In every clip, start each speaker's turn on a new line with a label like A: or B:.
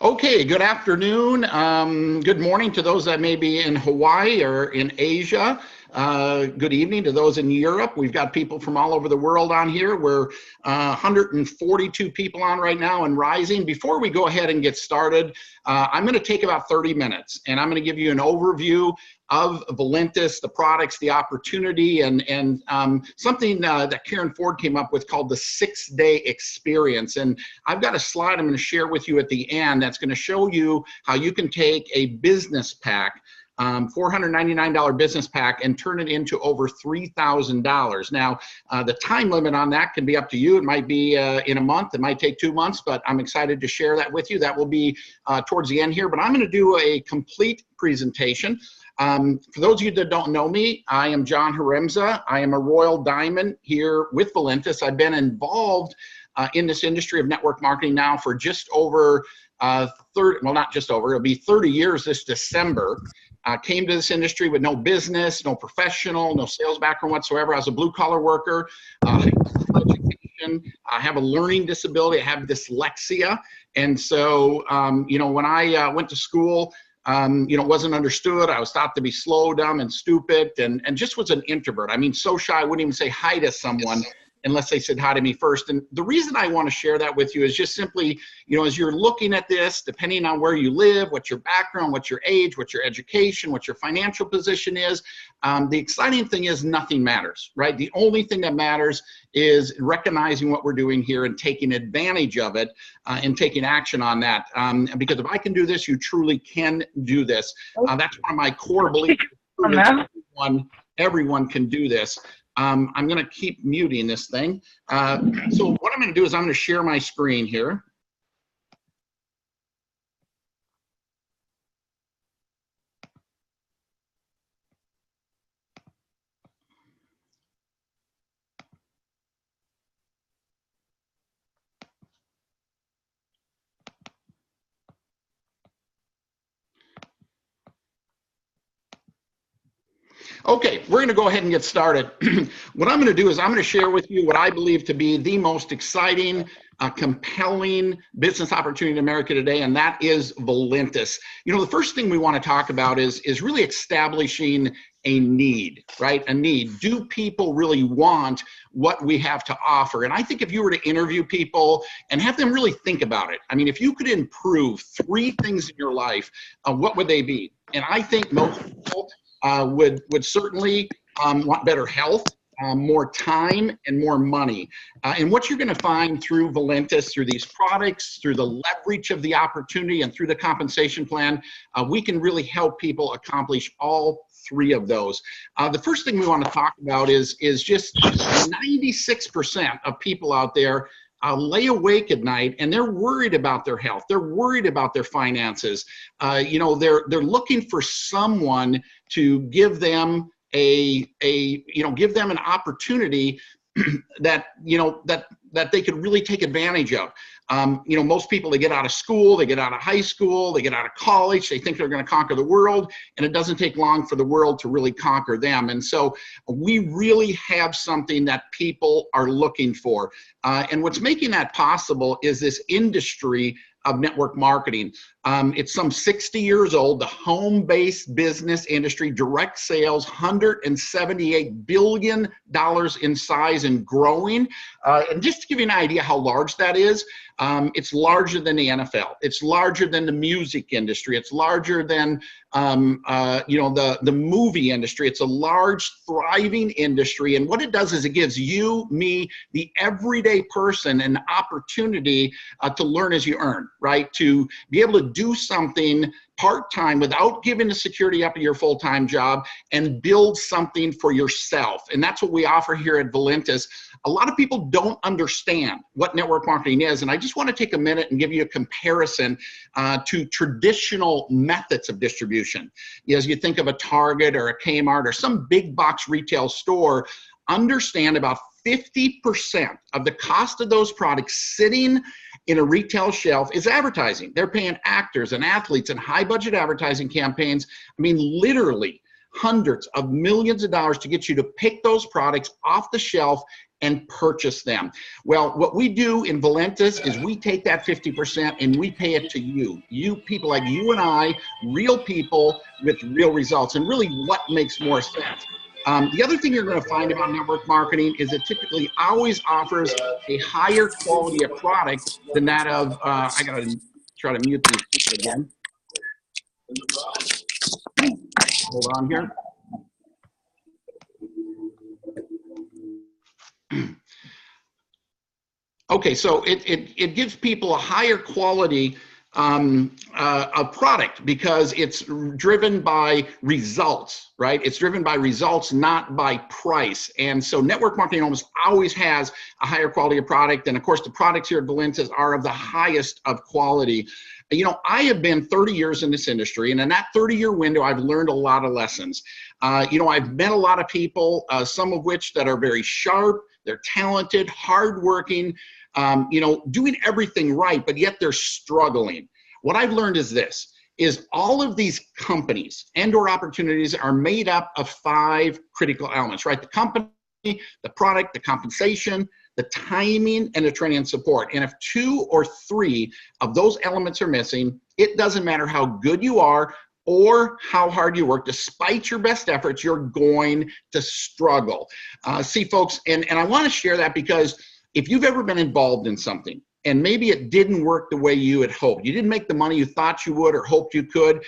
A: Okay, good afternoon. Good morning to those that may be in Hawaii or in Asia. Good evening to those in Europe. We've got people from all over the world on here. We're 142 people on right now and rising. Before we go ahead and get started, I'm going to take about 30 minutes and I'm going to give you an overview of Valentus, the products, the opportunity, and something that Karen Ford came up with called the 6-day experience. And I've got a slide I'm going to share with you at the end that's going to show you how you can take a business pack, $499 business pack, and turn it into over $3,000. Now, the time limit on that can be up to you. It might be in a month. It might take 2 months, but I'm excited to share that with you. That will be towards the end here, but I'm going to do a complete presentation. For those of you that don't know me, I am John Haremza. I am a Royal Diamond here with Valentus. I've been involved in this industry of network marketing now for just over 30, well, not just over, it'll be 30 years this December. Came to this industry with no business, no professional, no sales background whatsoever. I was a blue-collar worker, education. I have a learning disability. I have dyslexia. And so, when I went to school, it wasn't understood. I was thought to be slow, dumb, and stupid, and just was an introvert. I mean, so shy, I wouldn't even say hi to someone unless they said hi to me first. And the reason I want to share that with you is just simply, as you're looking at this, depending on where you live, what your background, what your age, what your education, what your financial position is, the exciting thing is nothing matters, right? The only thing that matters is recognizing what we're doing here and taking advantage of it and taking action on that. Because if I can do this, you truly can do this. That's one of my core beliefs. Everyone can do this. I'm going to keep muting this thing. So what I'm going to do is I'm going to share my screen here. Okay, we're going to go ahead and get started. What I'm going to do is I'm going to share with you what I believe to be the most exciting, compelling business opportunity in America today, and that is Valentus. The first thing we want to talk about is really establishing a need, right? A need. Do people really want what we have to offer? And I think if you were to interview people and have them really think about it, I mean, if you could improve 3 things in your life, what would they be? And I think most people would certainly want better health, more time, and more money. And what you're going to find through Valentus, through these products, through the leverage of the opportunity, and through the compensation plan, we can really help people accomplish all 3 of those. The first thing we want to talk about is just 96% of people out there lay awake at night and they're worried about their health. They're worried about their finances. They're looking for someone to give them give them an opportunity that they could really take advantage of. Most people, they get out of school, they get out of high school, they get out of college, they think they're going to conquer the world, and it doesn't take long for the world to really conquer them. And so we really have something that people are looking for. And what's making that possible is this industry of network marketing. It's some 60 years old, the home-based business industry, direct sales, $178 billion in size and growing. And just to give you an idea how large that is, it's larger than the NFL. It's larger than the music industry. It's larger than the movie industry. It's a large, thriving industry. And what it does is it gives you, me, the everyday person an opportunity to learn as you earn, right? To be able to do something part-time without giving the security up to your full-time job and build something for yourself. And that's what we offer here at Valentus. A lot of people don't understand what network marketing is. And I just want to take a minute and give you a comparison to traditional methods of distribution. As you think of a Target or a Kmart or some big box retail store, understand about 50% of the cost of those products sitting in a retail shelf is advertising. They're paying actors and athletes and high budget advertising campaigns. I mean, literally hundreds of millions of dollars to get you to pick those products off the shelf and purchase them. Well, what we do in Valentus is we take that 50% and we pay it to you. You people like you and I, real people with real results, and really what makes more sense. The other thing you're going to find about network marketing is it typically always offers a higher quality of product than that of, I got to try to mute these again. Hold on here. Okay, so it gives people a higher quality a product because it's driven by results, right? It's driven by results, not by price. And so network marketing almost always has a higher quality of product. And of course, the products here at Valentus are of the highest of quality. You know, I have been 30 years in this industry, and in that 30-year window, I've learned a lot of lessons. You know, I've met a lot of people, some of which that are very sharp, they're talented, hardworking, you know, doing everything right, but yet they're struggling. What I've learned is this, is all of these companies and or opportunities are made up of 5 critical elements, right? The company, the product, the compensation, the timing, and the training and support. And if 2 or 3 of those elements are missing, it doesn't matter how good you are or how hard you work, despite your best efforts, you're going to struggle. See, folks, and I want to share that because if you've ever been involved in something and maybe it didn't work the way you had hoped, you didn't make the money you thought you would or hoped you could,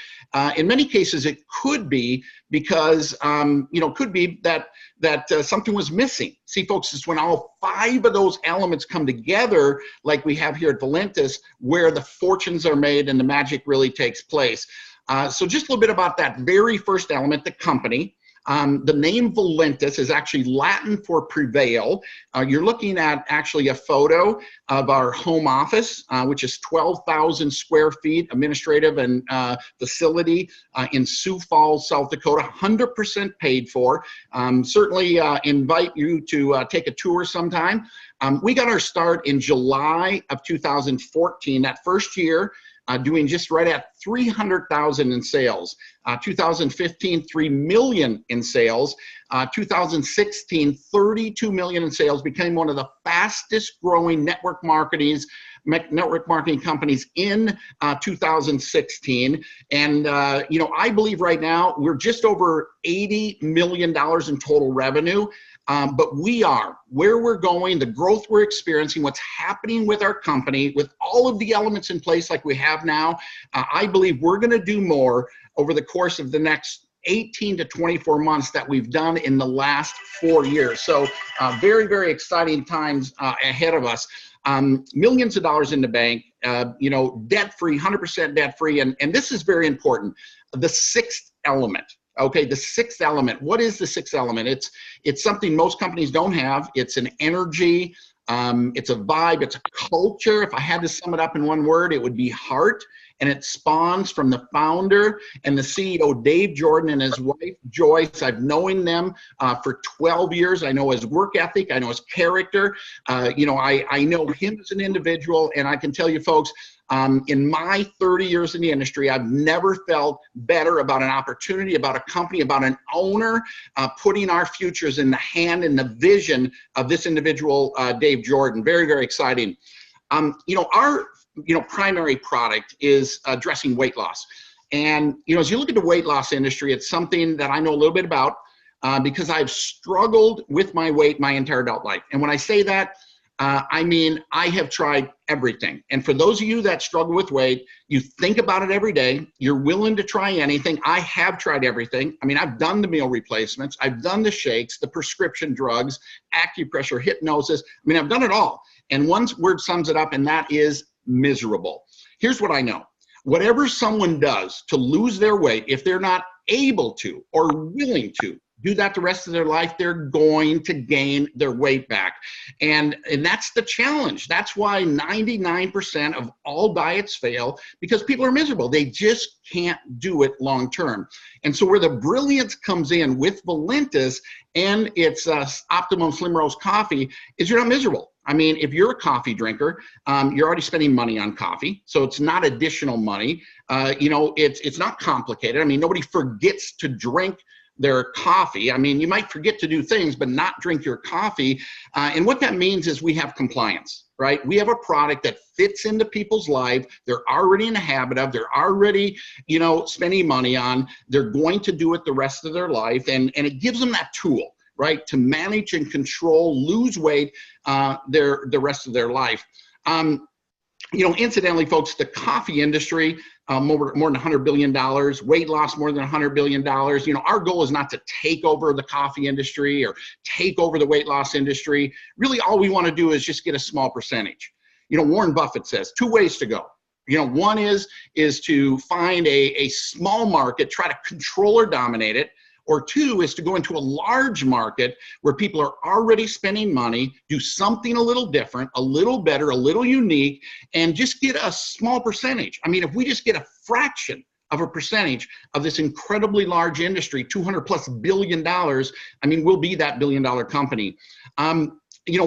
A: in many cases it could be because, you know, could be that something was missing. See, folks, it's when all 5 of those elements come together, like we have here at Valentus, where the fortunes are made and the magic really takes place. So just a little bit about that very first element, the company. The name Valentus is actually Latin for prevail. You're looking at actually a photo of our home office, which is 12,000 square feet, administrative and facility in Sioux Falls, South Dakota, 100% paid for. Certainly invite you to take a tour sometime. We got our start in July of 2014, that first year. Doing just right at 300,000 in sales. 2015, 3 million in sales. 2016, 32 million in sales. Became one of the fastest growing network marketing companies in 2016. And you know, I believe right now we're just over $80 million in total revenue. But we are where we're going, the growth we're experiencing, what's happening with our company, with all of the elements in place like we have now. I believe we're going to do more over the course of the next 18 to 24 months that we've done in the last 4 years. So very, very exciting times ahead of us. Millions of dollars in the bank, you know, debt-free, 100% debt-free. And this is very important. The 6th element. Okay, the 6th element. What is the 6th element? It's something most companies don't have. It's an energy, it's a vibe, it's a culture. If I had to sum it up in one word, it would be heart. And it spawns from the founder and the CEO, Dave Jordan, and his wife, Joyce. I've known them for 12 years. I know his work ethic. I know his character. You know, I know him as an individual. And I can tell you, folks, in my 30 years in the industry, I've never felt better about an opportunity, about a company, about an owner, putting our futures in the hand and the vision of this individual, Dave Jordan. Very, very exciting. You know, our primary product is addressing weight loss. And, you know, as you look at the weight loss industry, it's something that I know a little bit about because I've struggled with my weight my entire adult life. And when I say that, I mean, I have tried everything. And for those of you that struggle with weight, you think about it every day. You're willing to try anything. I have tried everything. I mean, I've done the meal replacements. I've done the shakes, the prescription drugs, acupressure, hypnosis. I mean, I've done it all. And one word sums it up, and that is miserable. Here's what I know. Whatever someone does to lose their weight, if they're not able to or willing to do that the rest of their life, they're going to gain their weight back. And that's the challenge. That's why 99% of all diets fail, because people are miserable. They just can't do it long term. And so where the brilliance comes in with Valentus and its Optimum Slim Roast coffee is you're not miserable. I mean, if you're a coffee drinker, you're already spending money on coffee, so it's not additional money. You know, it's not complicated. I mean, nobody forgets to drink their coffee. I mean, you might forget to do things, but not drink your coffee. And what that means is we have compliance, right? We have a product that fits into people's life. They're already in the habit of, they're already, spending money on, they're going to do it the rest of their life. And it gives them that tool, right, to manage and control, lose weight, the rest of their life. Incidentally, folks, the coffee industry, more than $100 billion, weight loss more than $100 billion. Our goal is not to take over the coffee industry or take over the weight loss industry. Really, all we want to do is just get a small percentage. Warren Buffett says 2 ways to go. One is to find a small market, try to control or dominate it. Or 2 is to go into a large market where people are already spending money, do something a little different, a little better, a little unique, and just get a small percentage. I mean, if we just get a fraction of a percentage of this incredibly large industry, $200+ billion, I mean, we'll be that billion-dollar company.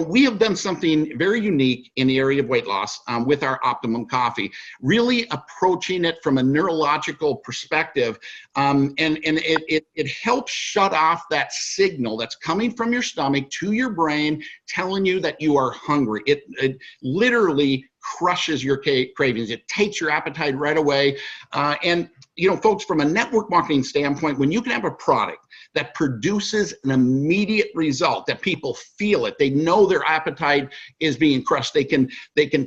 A: We have done something very unique in the area of weight loss with our Optimum Coffee, really approaching it from a neurological perspective. And it helps shut off that signal that's coming from your stomach to your brain, telling you that you are hungry. It literally crushes your cravings. It takes your appetite right away. Folks, from a network marketing standpoint, when you can have a product that produces an immediate result, that people feel it, they know their appetite is being crushed, they can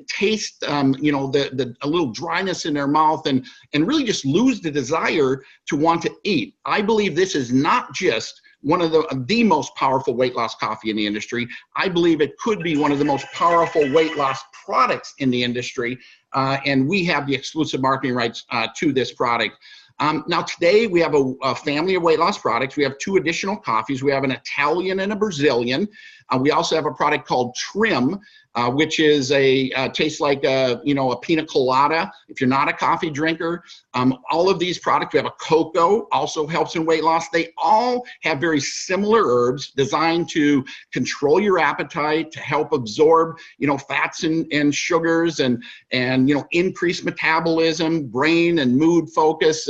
A: taste a little dryness in their mouth and really just lose the desire to want to eat. I believe this is not just one of the most powerful weight loss coffee in the industry. I believe it could be one of the most powerful weight loss products in the industry, and we have the exclusive marketing rights to this product. Now today we have a family of weight loss products. We have 2 additional coffees. We have an Italian and a Brazilian. We also have a product called Trim, which is tastes like a pina colada if you're not a coffee drinker. All of these products, we have a cocoa, also helps in weight loss. They all have very similar herbs designed to control your appetite, to help absorb fats and sugars and increase metabolism, brain and mood focus,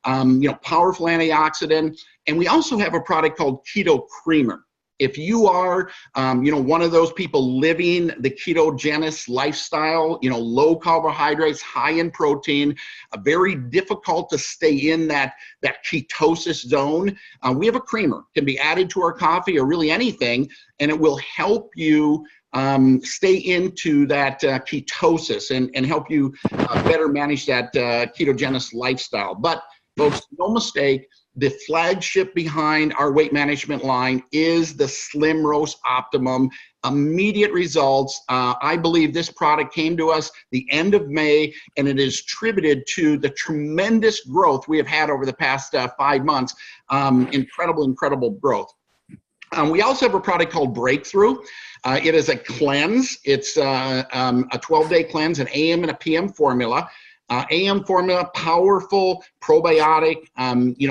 A: powerful antioxidant. And we also have a product called Keto Creamer. If you are, one of those people living the ketogenic lifestyle, low carbohydrates, high in protein, very difficult to stay in that ketosis zone, we have a creamer. It can be added to our coffee or really anything, and it will help you stay into that ketosis and help you better manage that ketogenic lifestyle. But folks, no mistake, the flagship behind our weight management line is the Slim Roast Optimum. Immediate results. I believe this product came to us the end of May, and it is attributed to the tremendous growth we have had over the past 5 months. Incredible growth. We also have a product called Breakthrough. It is a cleanse. It's a 12-day cleanse, an AM and a PM formula. AM formula, powerful probiotic,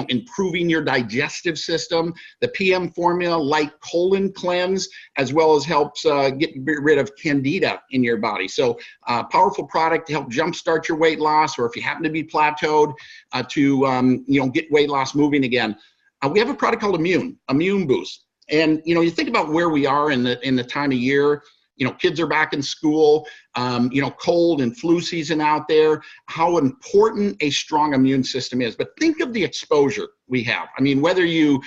A: improving your digestive system. The PM formula, light colon cleanse, as well as helps get rid of candida in your body. So powerful product to help jumpstart your weight loss, or if you happen to be plateaued, to get weight loss moving again. We have a product called Immune Boost. And you think about where we are in the time of year. Kids are back in school, cold and flu season out there, how important a strong immune system is. But think of the exposure we have. I mean, whether you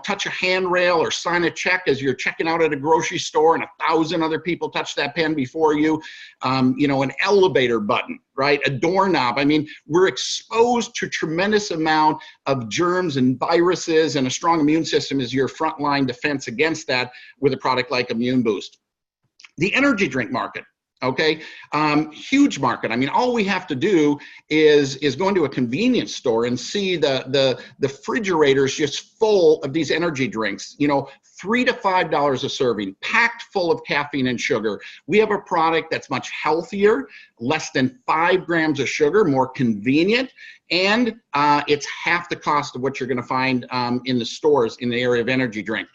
A: touch a handrail or sign a check as you're checking out at a grocery store and 1,000 other people touch that pen before you, an elevator button, right? A doorknob. I mean, we're exposed to a tremendous amount of germs and viruses, and a strong immune system is your frontline defense against that with a product like Immune Boost. The energy drink market, okay, huge market. I mean, all we have to do is go into a convenience store and see the refrigerators just full of these energy drinks, $3 to $5 a serving, packed full of caffeine and sugar. We have a product that's much healthier, less than 5 grams of sugar, more convenient, and it's half the cost of what you're going to find in the stores in the area of energy drink.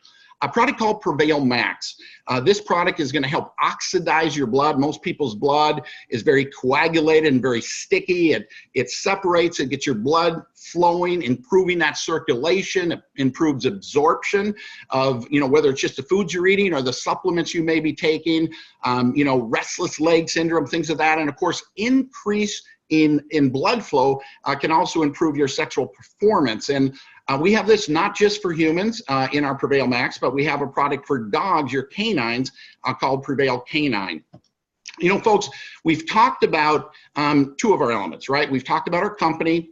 A: a product called Prevail Max. This product is going to help oxidize your blood. Most people's blood is very coagulated and very sticky. It separates, it gets your blood flowing, improving that circulation. It improves absorption of, whether it's just the foods you're eating or the supplements you may be taking, restless leg syndrome, things of that. And of course, increase in blood flow can also improve your sexual performance. And we have this not just for humans in our Prevail Max, but we have a product for dogs, your canines, called Prevail Canine. Folks, we've talked about two of our elements, right? We've talked about our company.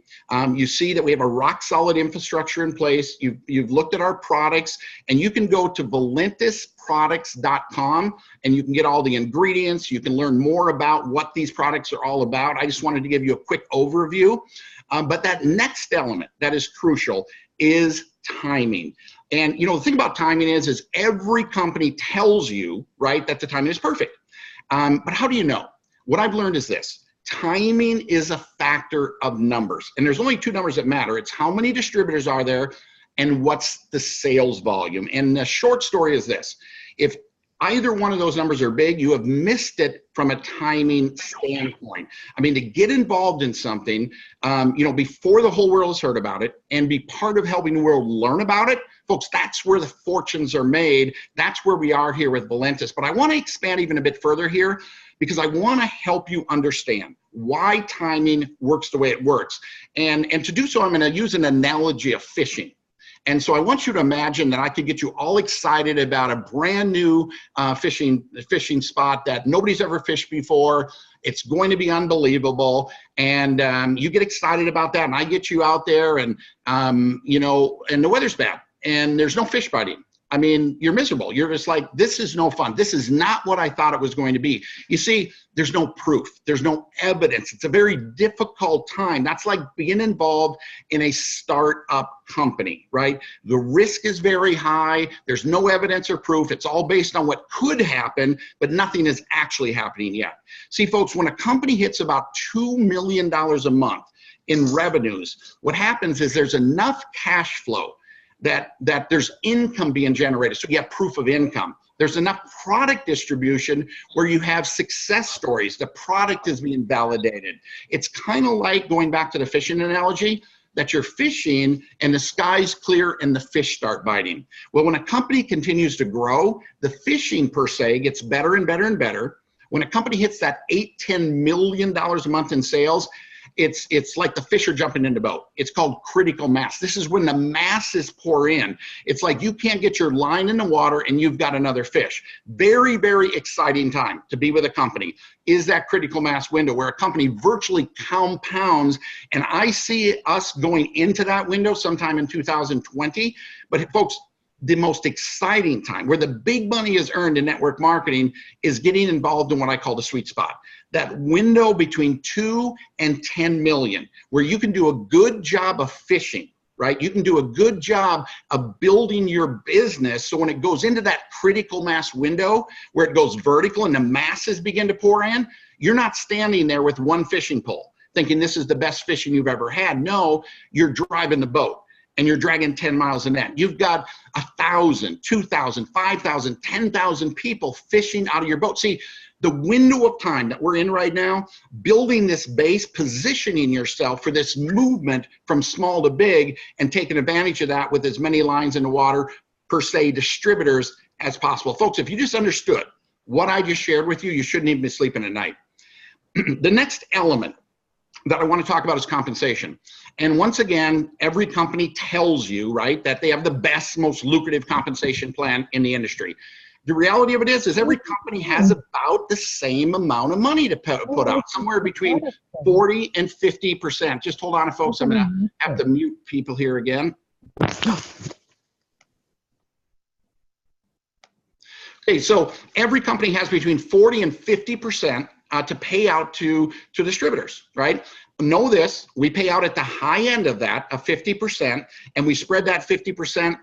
A: You see that we have a rock solid infrastructure in place. You've looked at our products, and you can go to valentusproducts.com and you can get all the ingredients. You can learn more about what these products are all about. I just wanted to give you a quick overview. But that next element that is crucial is timing. And the thing about timing is every company tells you, right, that the timing is perfect. But how do you know? What I've learned is this: timing is a factor of numbers, and there's only two numbers that matter. It's how many distributors are there and what's the sales volume. And the short story is this: if either one of those numbers are big, you have missed it from a timing standpoint. I mean, to get involved in something, before the whole world has heard about it and be part of helping the world learn about it, folks, that's where the fortunes are made. That's where we are here with Valentus. But I want to expand even a bit further here because I want to help you understand why timing works the way it works. And to do so, I'm going to use an analogy of fishing. And so I want you to imagine that I could get you all excited about a brand new fishing spot that nobody's ever fished before. It's going to be unbelievable. And you get excited about that. And I get you out there and, and the weather's bad and there's no fish biting. I mean, you're miserable. You're just like, this is no fun. This is not what I thought it was going to be. You see, there's no proof. There's no evidence. It's a very difficult time. That's like being involved in a startup company, right? The risk is very high. There's no evidence or proof. It's all based on what could happen, but nothing is actually happening yet. See, folks, when a company hits about $2 million a month in revenues, what happens is there's enough cash flow that there's income being generated. So you have proof of income. There's enough product distribution where you have success stories. The product is being validated. It's kind of like, going back to the fishing analogy, that you're fishing and the sky's clear and the fish start biting. Well, when a company continues to grow, the fishing per se gets better and better and better. When a company hits that $8-10 million a month in sales, it's like the fish are jumping in the boat. It's called critical mass. This is when the masses pour in. It's like you can't get your line in the water and you've got another fish. Very, very exciting time to be with a company is that critical mass window where a company virtually compounds. And I see us going into that window sometime in 2020. But folks, the most exciting time where the big money is earned in network marketing is getting involved in what I call the sweet spot. That window between 2 and 10 million, where you can do a good job of fishing, right? You can do a good job of building your business. So when it goes into that critical mass window where it goes vertical and the masses begin to pour in, you're not standing there with one fishing pole thinking this is the best fishing you've ever had. No, you're driving the boat and you're dragging 10 miles a net. You've got 1,000, 2,000, 5,000, 10,000 people fishing out of your boat. See, the window of time that we're in right now, building this base, positioning yourself for this movement from small to big and taking advantage of that with as many lines in the water, per se, distributors as possible. Folks, if you just understood what I just shared with you, you shouldn't even be sleeping at night. The next element that I want to talk about is compensation. And once again, every company tells you, right, that they have the best, most lucrative compensation plan in the industry. The reality of it is every company has about the same amount of money to put out, somewhere between 40 and 50%. Just hold on, folks. I'm going to have to mute people here again. Okay, so every company has between 40 and 50% to pay out to distributors, right? Know this, we pay out at the high end of that, of 50%, and we spread that 50%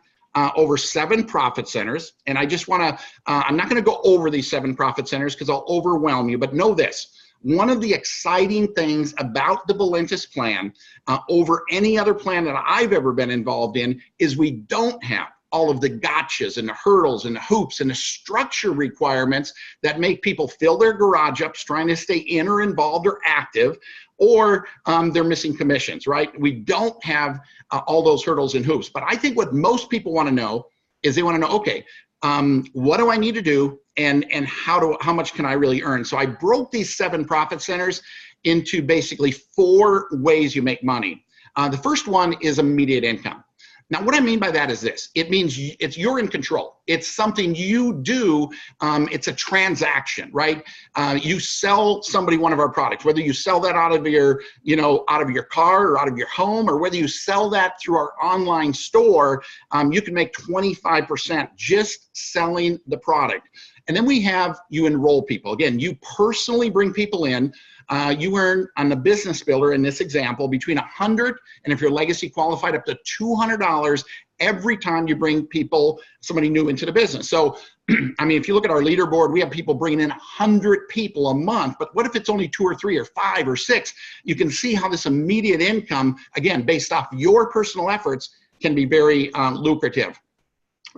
A: over 7 profit centers. And I just want to, I'm not going to go over these 7 profit centers because I'll overwhelm you, but know this. One of the exciting things about the Valentus plan over any other plan that I've ever been involved in is we don't have all of the gotchas and the hurdles and the hoops and the structure requirements that make people fill their garage up trying to stay in or involved or active, or they're missing commissions, right? We don't have all those hurdles and hoops. But I think what most people want to know is they want to know, okay, what do I need to do, and how much can I really earn? So I broke these 7 profit centers into basically 4 ways you make money. The first one is immediate income. Now, what I mean by that is this. It means you're in control. It's something you do. It's a transaction, right? You sell somebody one of our products, whether you sell that out of your, out of your car or out of your home, or whether you sell that through our online store, you can make 25% just selling the product. And then we have you enroll people. Again, you personally bring people in. You earn on the business builder in this example between $100 and, if you're legacy qualified, up to $200 every time you bring somebody new into the business. So, I mean, if you look at our leaderboard, we have people bringing in 100 people a month. But what if it's only 2 or 3 or 5 or 6? You can see how this immediate income, again, based off your personal efforts, can be very lucrative.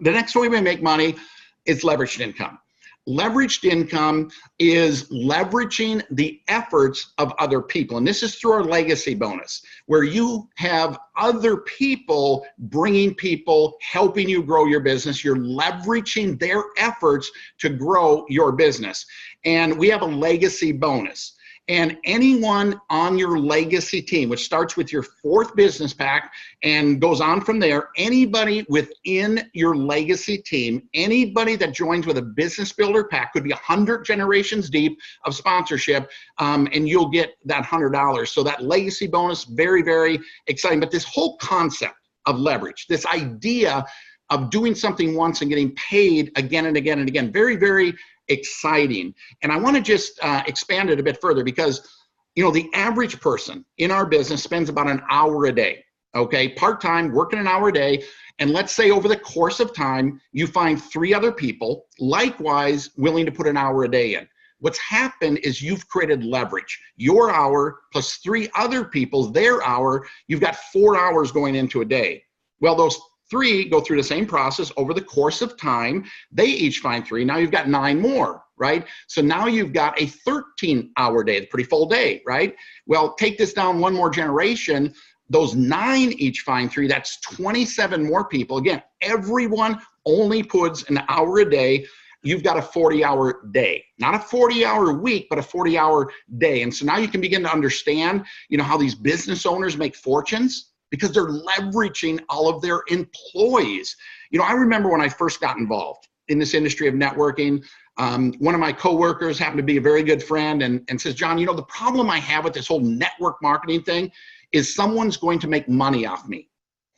A: The next way we make money is leveraged income. Leveraged income is leveraging the efforts of other people. And this is through our legacy bonus, where you have other people bringing people, helping you grow your business. You're leveraging their efforts to grow your business. And we have a legacy bonus. And anyone on your legacy team, which starts with your 4th business pack and goes on from there, anybody within your legacy team, anybody that joins with a business builder pack, could be 100 generations deep of sponsorship, and you'll get that $100. So that legacy bonus, very, very exciting. But this whole concept of leverage, this idea of doing something once and getting paid again and again and again, very, very exciting. And I want to just expand it a bit further, because the average person in our business spends about an hour a day, okay, part-time, working an hour a day. And let's say over the course of time you find 3 other people likewise willing to put an hour a day in. What's happened is you've created leverage. Your hour plus 3 other people's, their hour, you've got 4 hours going into a day. Well, those 3 go through the same process over the course of time. They each find 3. Now you've got 9 more, right? So now you've got a 13-hour day, a pretty full day, right? Well, take this down 1 more generation. Those 9 each find 3. That's 27 more people. Again, everyone only puts an hour a day. You've got a 40-hour day, not a 40-hour week, but a 40-hour day. And so now you can begin to understand, how these business owners make fortunes, because they're leveraging all of their employees. I remember when I first got involved in this industry of networking, one of my coworkers happened to be a very good friend and says, John, the problem I have with this whole network marketing thing is someone's going to make money off me.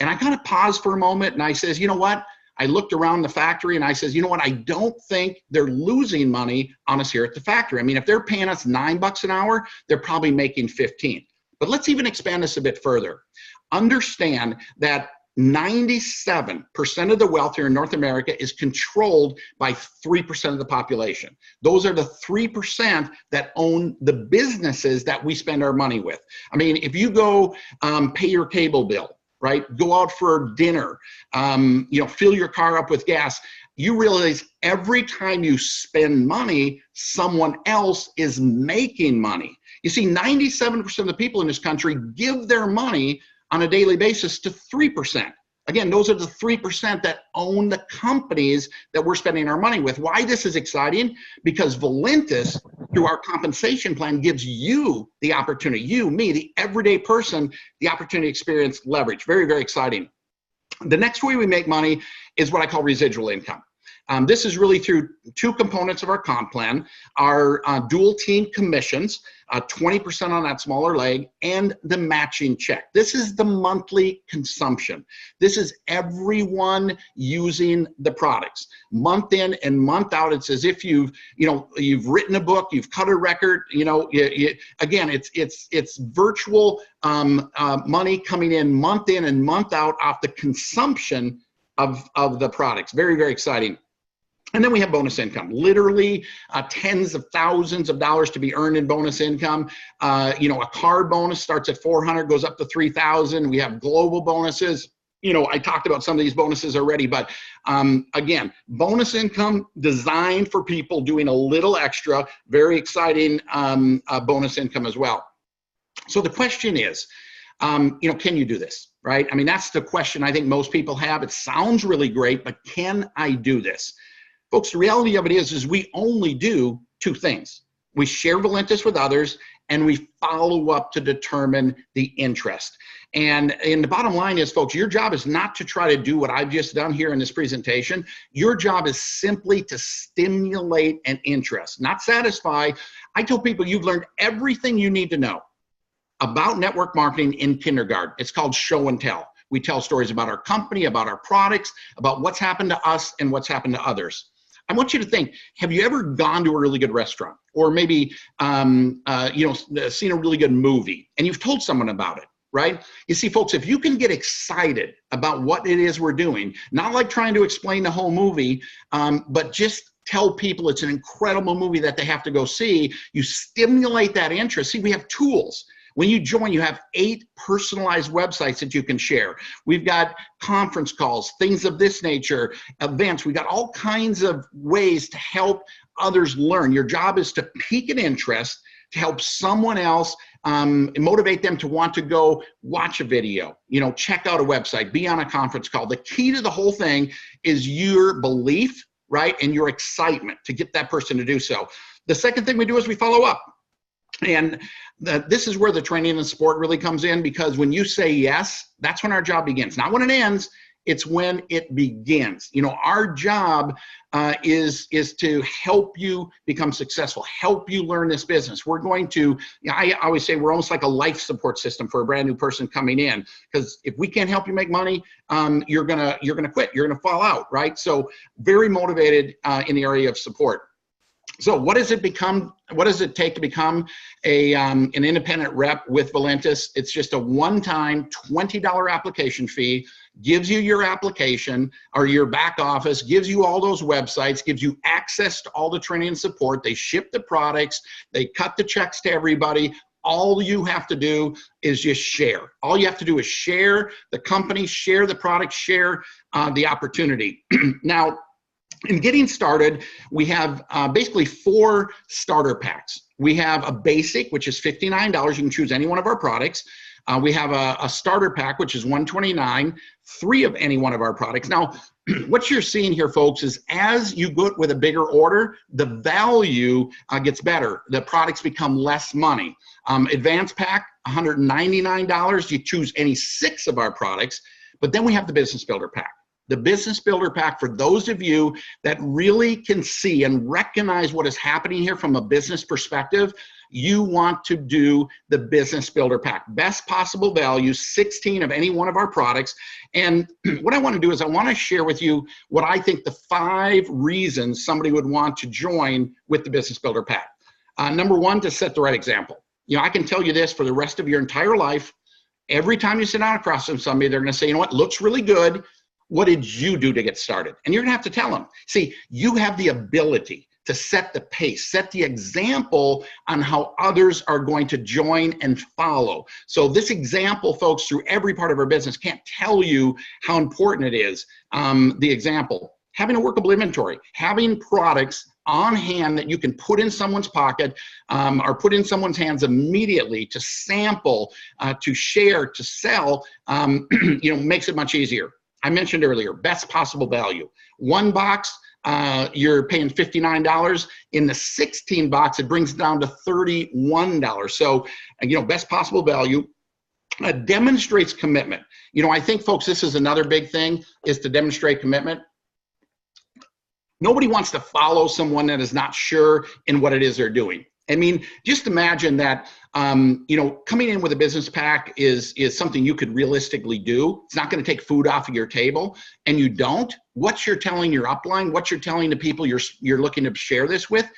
A: And I kind of paused for a moment and I says, you know what? I looked around the factory and I says, you know what? I don't think they're losing money on us here at the factory. I mean, if they're paying us $9 an hour, they're probably making 15. But let's even expand this a bit further. Understand that 97% of the wealth here in North America is controlled by 3% of the population. Those are the 3% that own the businesses that we spend our money with. I mean, if you go pay your cable bill, right? Go out for dinner, fill your car up with gas. You realize every time you spend money, someone else is making money. You see, 97% of the people in this country give their money on a daily basis to 3%. Again, those are the 3% that own the companies that we're spending our money with. Why this is exciting? Because Valentus, through our compensation plan, gives you the opportunity, you, me, the everyday person, the opportunity to experience leverage. Very, very exciting. The next way we make money is what I call residual income. This is really through 2 components of our comp plan, our dual team commissions, 20% on that smaller leg, and the matching check. This is the monthly consumption. This is everyone using the products. Month in and month out, it's as if you've written a book, you've cut a record, again, it's virtual money coming in and month out off the consumption of the products. Very, very exciting. And then we have bonus income, literally tens of thousands of dollars to be earned in bonus income. A car bonus starts at $400, goes up to $3,000. We have global bonuses. I talked about some of these bonuses already, but again, bonus income designed for people doing a little extra, very exciting bonus income as well. So the question is, can you do this, right? I mean, that's the question I think most people have. It sounds really great, but can I do this? Folks, the reality of it is we only do two things. We share Valentus with others, and we follow up to determine the interest. And the bottom line is, folks, your job is not to try to do what I've just done here in this presentation. Your job is simply to stimulate an interest, not satisfy. I tell people you've learned everything you need to know about network marketing in kindergarten. It's called show and tell. We tell stories about our company, about our products, about what's happened to us and what's happened to others. I want you to think, have you ever gone to a really good restaurant, or maybe seen a really good movie and you've told someone about it, right? You see, folks, if you can get excited about what it is we're doing, not like trying to explain the whole movie, but just tell people it's an incredible movie that they have to go see, you stimulate that interest. See, we have tools. When you join, you have 8 personalized websites that you can share. We've got conference calls, things of this nature, events. We've got all kinds of ways to help others learn. Your job is to pique an interest, to help someone else, motivate them to want to go watch a video, check out a website, be on a conference call. The key to the whole thing is your belief, right, and your excitement to get that person to do so. The second thing we do is we follow up. And this is where the training and support really comes in, because when you say yes, that's when our job begins. Not when it ends, it's when it begins. Our job is to help you become successful, help you learn this business. We're going to, I always say we're almost like a life support system for a brand new person coming in, because if we can't help you make money, you're gonna quit, you're gonna fall out, right? So very motivated in the area of support. So what does it take to become an independent rep with Valentus? It's just a one-time $20 application fee, gives you your application or your back office, gives you all those websites, gives you access to all the training and support. They ship the products, they cut the checks to everybody. All you have to do is just share. All you have to do is share the company, share the product, share the opportunity. Now, in getting started, we have basically 4 starter packs. We have a basic, which is $59. You can choose any one of our products. We have a starter pack, which is $129, 3 of any one of our products. Now, what you're seeing here, folks, is as you go with a bigger order, the value gets better. The products become less money. Advanced pack, $199. You choose any 6 of our products. But then we have the Business Builder pack. The Business Builder pack, for those of you that really can see and recognize what is happening here from a business perspective, you want to do the Business Builder pack. Best possible value, 16 of any one of our products. And what I want to do is I want to share with you what I think the 5 reasons somebody would want to join with the Business Builder pack. Number 1, to set the right example. I can tell you this for the rest of your entire life. Every time you sit down across from somebody, they're going to say, what, looks really good. What did you do to get started? And you're gonna have to tell them. See, you have the ability to set the pace, set the example on how others are going to join and follow. So this example, folks, through every part of our business, can't tell you how important it is, the example. Having a workable inventory, having products on hand that you can put in someone's pocket or put in someone's hands immediately to sample, to share, to sell, makes it much easier. I mentioned earlier, best possible value. 1 box, you're paying $59. In the 16 box, it brings it down to $31. So, best possible value. Demonstrates commitment. I think, folks, this is another big thing, is to demonstrate commitment. Nobody wants to follow someone that is not sure in what it is they're doing. I mean, just imagine that, coming in with a business pack is something you could realistically do. It's not going to take food off of your table, and you don't. What you're telling your upline, what you're telling the people you're looking to share this with,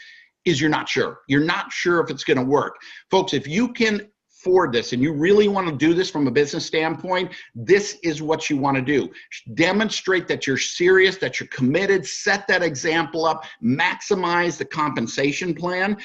A: is you're not sure. You're not sure if it's going to work. Folks, if you can afford this and you really want to do this from a business standpoint, this is what you want to do. Demonstrate that you're serious, that you're committed, set that example up, maximize the compensation plan,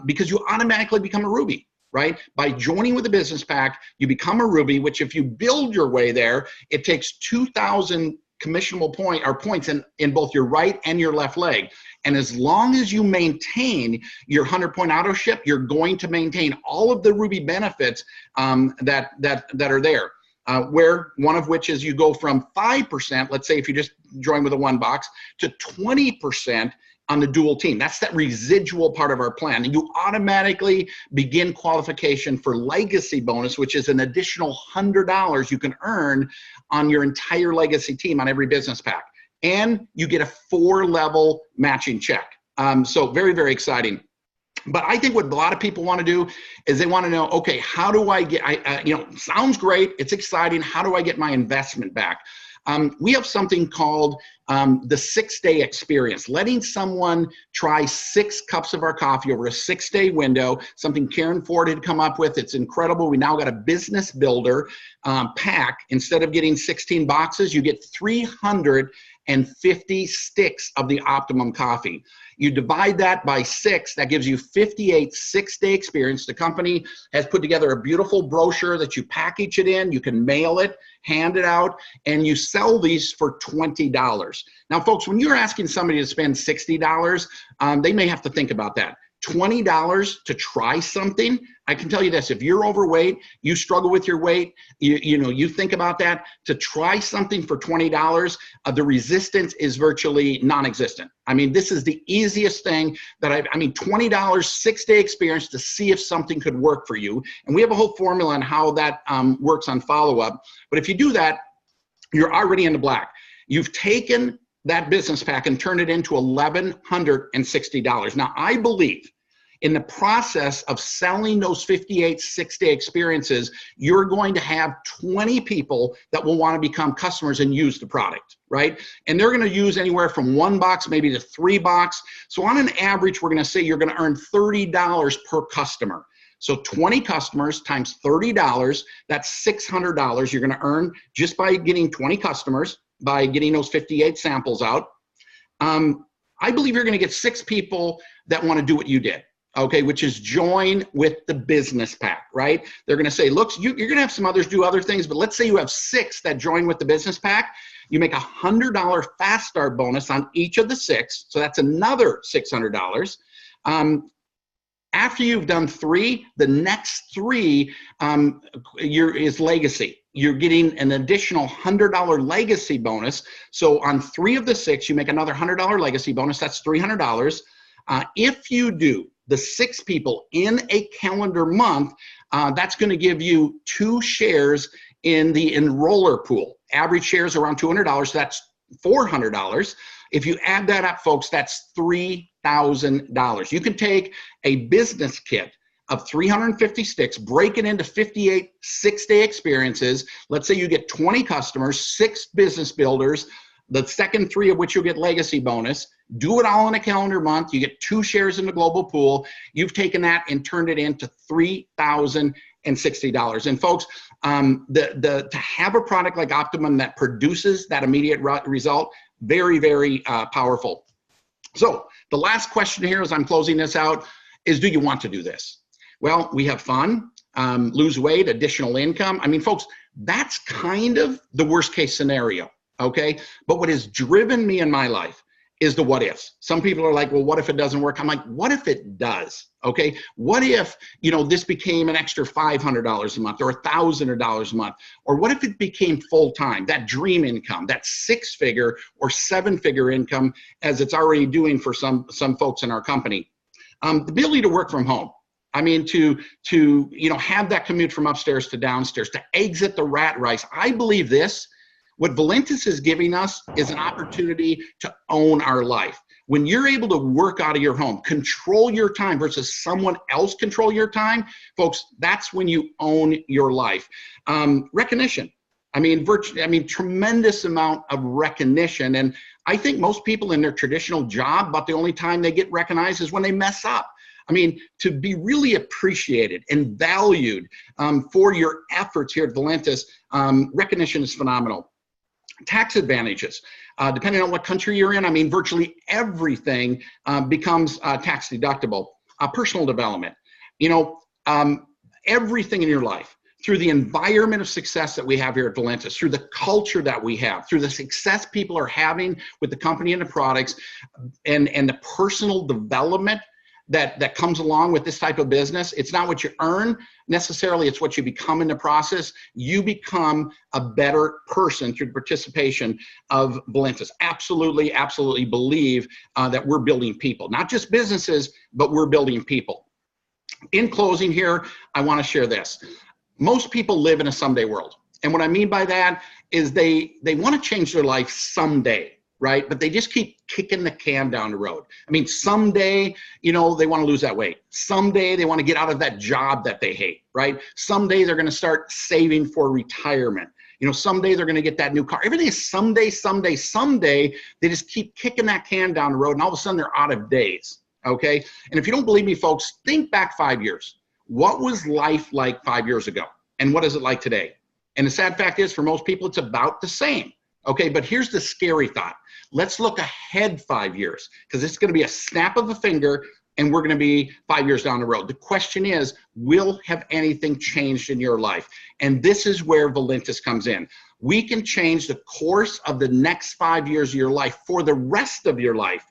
A: because you automatically become a Ruby. right? By joining with the business pack, you become a Ruby, which if you build your way there, it takes 2,000 commissionable points in both your right and your left leg. And as long as you maintain your 100-point auto ship, you're going to maintain all of the Ruby benefits that are there. Where one of which is you go from 5%, let's say if you just join with a 1 box, to 20% on the dual team. That's that residual part of our plan. And you automatically begin qualification for legacy bonus, which is an additional $100 you can earn on your entire legacy team on every business pack. And you get a 4-level matching check. So very, very exciting. But I think what a lot of people want to do is they want to know, okay, how do I get, sounds great, it's exciting, how do I get my investment back? We have something called the 6-day experience, letting someone try 6 cups of our coffee over a 6-day window, something Karen Ford had come up with. It's incredible. We now got a business builder pack. Instead of getting 16 boxes, you get 350 sticks of the optimum coffee. You divide that by 6, that gives you 58 6-day experience. The company has put together a beautiful brochure that you package it in, you can mail it, hand it out, and you sell these for $20. Now, folks, when you're asking somebody to spend $60, they may have to think about that. $20 to try something, I can tell you this, if you're overweight, you struggle with your weight, you think about that, to try something for $20, the resistance is virtually non-existent. I mean, this is the easiest thing that $20, 6-day experience to see if something could work for you. And we have a whole formula on how that works on follow-up. But if you do that, you're already in the black. You've taken that business pack and turn it into $1,160. Now, I believe in the process of selling those 58 6-day experiences, you're going to have 20 people that will want to become customers and use the product, right? And they're going to use anywhere from 1 box, maybe to 3 box. So on an average, we're going to say you're going to earn $30 per customer. So 20 customers times $30, that's $600 you're going to earn just by getting 20 customers, by getting those 58 samples out. I believe you're going to get 6 people that want to do what you did, okay, which is join with the business pack, right? They're going to say, look, you're going to have some others do other things, but let's say you have 6 that join with the business pack. You make a $100 fast start bonus on each of the 6, so that's another $600. After you've done 3, the next 3 is legacy. You're getting an additional $100 legacy bonus. So on 3 of the 6, you make another $100 legacy bonus. That's $300. If you do the 6 people in a calendar month, that's going to give you 2 shares in the enroller pool. Average shares around $200. So that's $400. If you add that up, folks, that's $3,000. You can take a business kit of 350 sticks, break it into 58 6-day experiences. Let's say you get 20 customers, 6 business builders, the second 3 of which you'll get legacy bonus. Do it all in a calendar month. You get 2 shares in the global pool. You've taken that and turned it into $3,060. And folks, to have a product like Optimum that produces that immediate result, very, very powerful. So the last question here as I'm closing this out is, do you want to do this? Well, we have fun, lose weight, additional income. I mean, folks, that's kind of the worst case scenario, okay? But what has driven me in my life is the what ifs. Some people are like, well, what if it doesn't work? I'm like, what if it does? Okay, what if, this became an extra $500 a month or $1,000 a month? Or what if it became full-time, that dream income, that 6-figure or 7-figure income, as it's already doing for some folks in our company? The ability to work from home. I mean, to have that commute from upstairs to downstairs, to exit the rat race. I believe this. What Valentus is giving us is an opportunity to own our life. When you're able to work out of your home, control your time versus someone else control your time, folks, that's when you own your life. Recognition. Tremendous amount of recognition. And I think most people in their traditional job, about the only time they get recognized is when they mess up. I mean, to be really appreciated and valued for your efforts here at Valentus, recognition is phenomenal. Tax advantages, depending on what country you're in, virtually everything becomes tax deductible. Personal development, everything in your life, through the environment of success that we have here at Valentus, through the culture that we have, through the success people are having with the company and the products, and the personal development that comes along with this type of business. It's not what you earn necessarily, it's what you become in the process. You become a better person through the participation of Valentus. Absolutely, absolutely believe that we're building people, not just businesses, but we're building people. In closing here, I want to share this. Most people live in a someday world. And what I mean by that is they want to change their life someday, right? But they just keep kicking the can down the road. I mean, someday, you know, they want to lose that weight. Someday they want to get out of that job that they hate, right? Someday they're going to start saving for retirement. You know, someday they're going to get that new car. Everything is someday, someday, someday. They just keep kicking that can down the road, and all of a sudden they're out of days, okay? And if you don't believe me, folks, think back 5 years. What was life like 5 years ago? And what is it like today? And the sad fact is, for most people, it's about the same. Okay, but here's the scary thought. Let's look ahead 5 years, because it's going to be a snap of a finger and we're going to be 5 years down the road. The question is, have anything changed in your life? And this is where Valentus comes in. We can change the course of the next 5 years of your life for the rest of your life.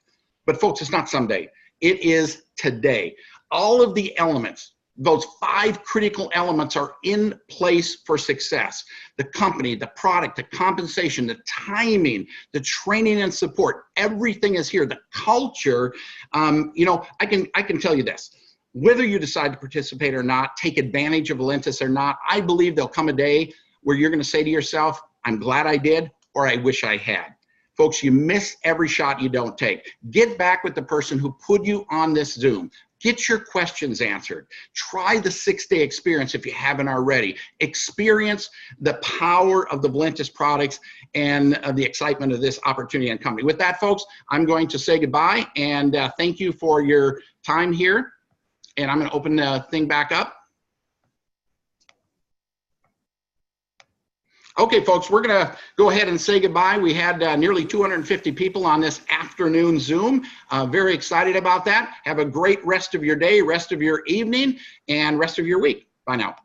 A: But folks, it's not someday. It is today. All of the elements, those 5 critical elements, are in place for success. The company, the product, the compensation, the timing, the training and support, everything is here. The culture, you know, I can tell you this, whether you decide to participate or not, take advantage of Valentus or not, I believe there'll come a day where you're going to say to yourself, I'm glad I did, or I wish I had. Folks, you miss every shot you don't take. Get back with the person who put you on this Zoom. Get your questions answered. Try the 6-day experience if you haven't already. Experience the power of the Valentus products and the excitement of this opportunity and company. With that, folks, I'm going to say goodbye and thank you for your time here. And I'm going to open the thing back up. Okay, folks, we're going to go ahead and say goodbye. We had nearly 250 people on this afternoon Zoom. Very excited about that. Have a great rest of your day, rest of your evening, and rest of your week. Bye now.